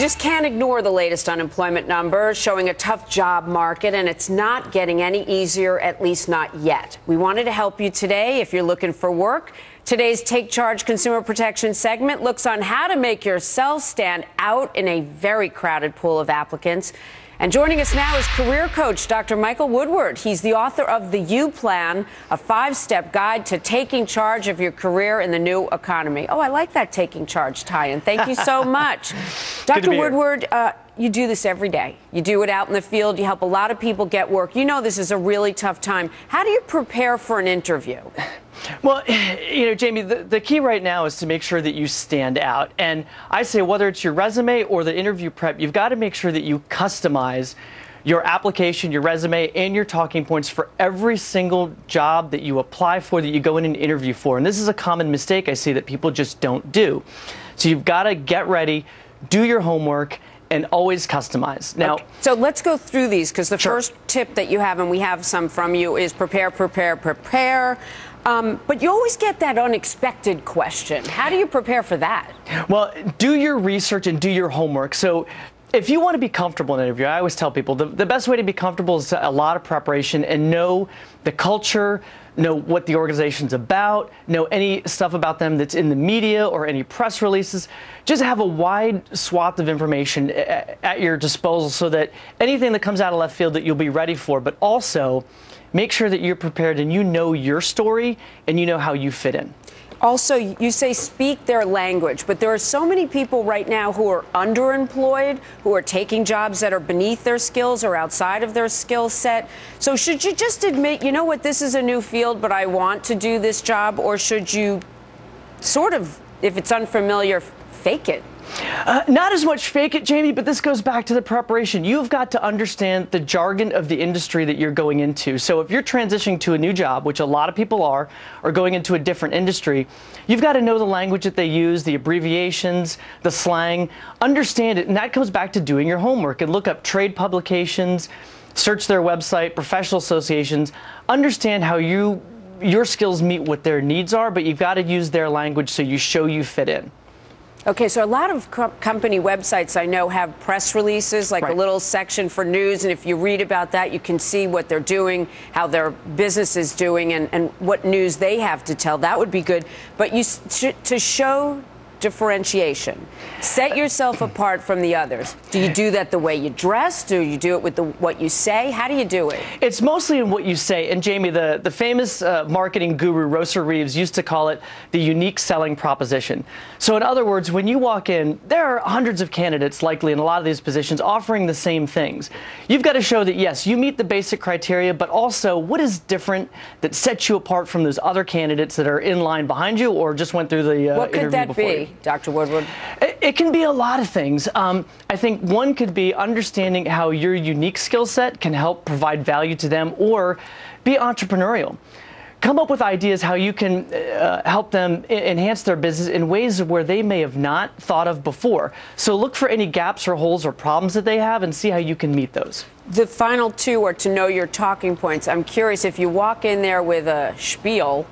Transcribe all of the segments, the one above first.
just can't ignore the latest unemployment numbers showing a tough job market, and it's not getting any easier, at least not yet. We wanted to help you today if you're looking for work. Today's Take Charge Consumer Protection segment looks on how to make yourself stand out in a very crowded pool of applicants. And joining us now is career coach Dr. Michael Woodward. He's the author of The U Plan, a 5-step guide to taking charge of your career in the new economy. Oh, I like that taking charge tie-in. Thank you so much. Dr. Woodward, you do this every day. You do it out in the field. You help a lot of people get work. You know this is a really tough time. How do you prepare for an interview? Well, you know, Jamie, the key right now is to make sure that you stand out. And I say whether it's your resume or the interview prep, you've got to make sure that you customize your application, your resume, and your talking points for every single job that you apply for, that you go in and interview for. And this is a common mistake I see that people just don't do. So you've got to get ready, do your homework, and always customize. Now, okay. So let's go through these, because the first tip that you have, and we have some from you, is prepare, prepare, prepare. But you always get that unexpected question. How do you prepare for that? Well, do your research and do your homework. So if you want to be comfortable in an interview, I always tell people the best way to be comfortable is a lot of preparation and know the culture, know what the organization's about, know any stuff about them that's in the media or any press releases. Just have a wide swath of information at your disposal so that anything that comes out of left field that you'll be ready for, but also make sure that you're prepared and you know your story and you know how you fit in. Also, you say speak their language, but there are so many people right now who are underemployed, who are taking jobs that are beneath their skills or outside of their skill set. So should you just admit, you know what, this is a new field, but I want to do this job, or should you sort of, if it's unfamiliar, fake it? Not as much fake it, Jamie, but this goes back to the preparation. You've got to understand the jargon of the industry that you're going into. So if you're transitioning to a new job, which a lot of people are, or going into a different industry, you've got to know the language that they use, the abbreviations, the slang, understand it. And that comes back to doing your homework and look up trade publications, search their website, professional associations, understand how your skills meet what their needs are, but you've got to use their language so you show you fit in. Okay, so a lot of company websites I know have press releases, like a little section for news, and if you read about that, you can see what they're doing, how their business is doing, and what news they have to tell. That would be good. But to show differentiation, set yourself apart from the others. Do you do that the way you dress? Do you do it with what you say? How do you do it? It's mostly in what you say. And Jamie, the famous marketing guru Rosa Reeves used to call it the unique selling proposition. So in other words, when you walk in, there are hundreds of candidates likely in a lot of these positions offering the same things. You've got to show that, yes, you meet the basic criteria, but also what is different that sets you apart from those other candidates that are in line behind you or just went through the interview before you. What could that be, Dr. Woodward? It can be a lot of things. I think one could be understanding how your unique skill set can help provide value to them, or be entrepreneurial. Come up with ideas how you can help them enhance their business in ways where they may have not thought of before. So look for any gaps or holes or problems that they have and see how you can meet those. The final two are to know your talking points. I'm curious, if you walk in there with a spiel,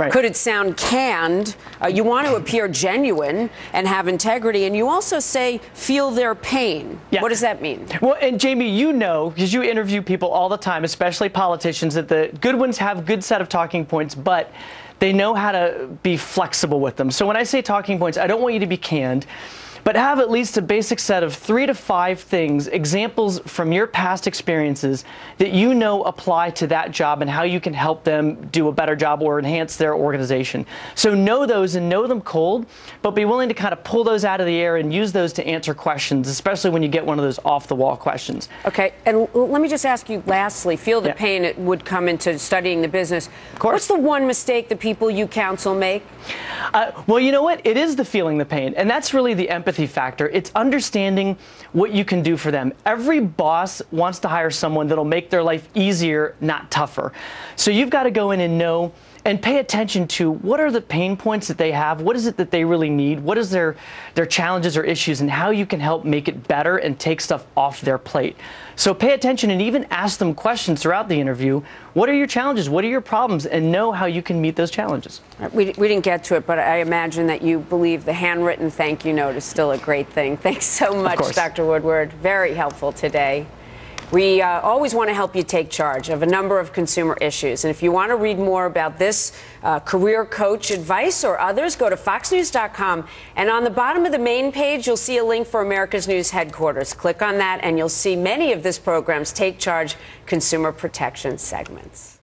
could it sound canned? You want to appear genuine and have integrity, and you also say, feel their pain. Yeah. What does that mean? Well, and Jamie, you know, because you interview people all the time, especially politicians, that the good ones have a good set of talking points, but they know how to be flexible with them. So when I say talking points, I don't want you to be canned, but have at least a basic set of 3 to 5 things, examples from your past experiences that you know apply to that job and how you can help them do a better job or enhance their organization. So know those and know them cold, but be willing to kind of pull those out of the air and use those to answer questions, especially when you get one of those off-the-wall questions. Okay, and let me just ask you lastly, feel the pain it would come into studying the business. Of course. What's the one mistake the people you counsel make? Well, you know what? It is the feeling the pain, and that's really the empathy factor. It's understanding what you can do for them. Every boss wants to hire someone that'll make their life easier, not tougher. So you've got to go in and know and pay attention to what are the pain points that they have, what is it that they really need, what is their challenges or issues, and how you can help make it better and take stuff off their plate. So pay attention and even ask them questions throughout the interview. What are your challenges? What are your problems? And know how you can meet those challenges. We didn't get to it, but I imagine that you believe the handwritten thank you note is still a great thing. Thanks so much, Dr. Woodward. Very helpful today. We always want to help you take charge of a number of consumer issues. And if you want to read more about this career coach advice or others, go to foxnews.com. And on the bottom of the main page, you'll see a link for America's News headquarters. Click on that, and you'll see many of this program's Take Charge consumer protection segments.